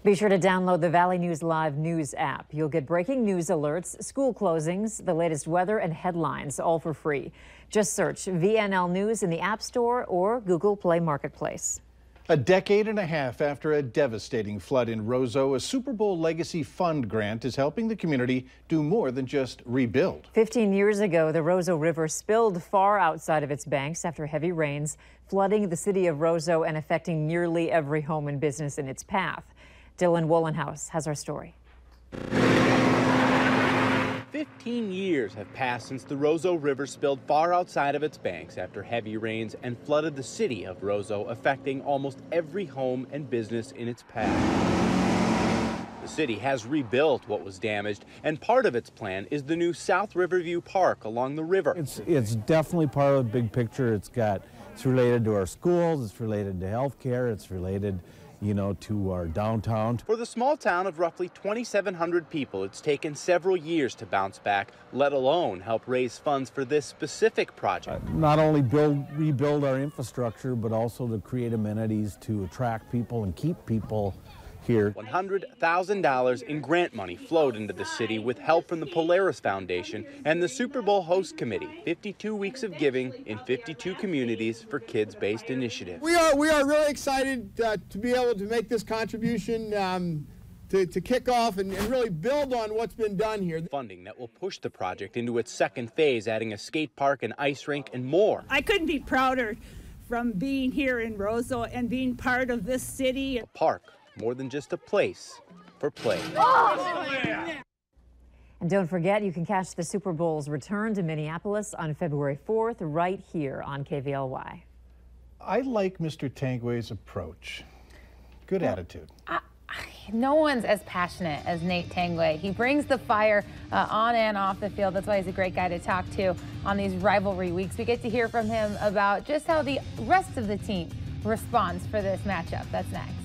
Be sure to download the Valley News Live News app. You'll get breaking news alerts, school closings, the latest weather and headlines, all for free. Just search VNL News in the App Store or Google Play Marketplace. A decade and a half after a devastating flood in Roseau, a Super Bowl Legacy Fund grant is helping the community do more than just rebuild. 15 years ago, the Roseau River spilled far outside of its banks after heavy rains, flooding the city of Roseau and affecting nearly every home and business in its path. Dylan Wollenhaus has our story. 15 years have passed since the Roseau River spilled far outside of its banks after heavy rains and flooded the city of Roseau, affecting almost every home and business in its path. The city has rebuilt what was damaged, and part of its plan is the new South Riverview Park along the river. It's definitely part of the big picture. It's related to our schools, it's related to health care, it's related to our downtown. For the small town of roughly 2,700 people, it's taken several years to bounce back, let alone help raise funds for this specific project. Not only rebuild our infrastructure, but also to create amenities to attract people and keep people here. $100,000 in grant money flowed into the city with help from the Polaris Foundation and the Super Bowl Host Committee. 52 weeks of giving in 52 communities for kids-based initiatives. We are really excited to be able to make this contribution to kick off and really build on what's been done here. Funding that will push the project into its second phase, adding a skate park, an ice rink, and more. I couldn't be prouder from being here in Roseau and being part of this city. A park, more than just a place for play. And don't forget, you can catch the Super Bowl's return to Minneapolis on February 4th, right here on KVLY. I like Mr. Tanguay's approach. Good attitude. No one's as passionate as Nate Tanguay. He brings the fire on and off the field. That's why he's a great guy to talk to on these rivalry weeks. We get to hear from him about just how the rest of the team responds for this matchup. That's next.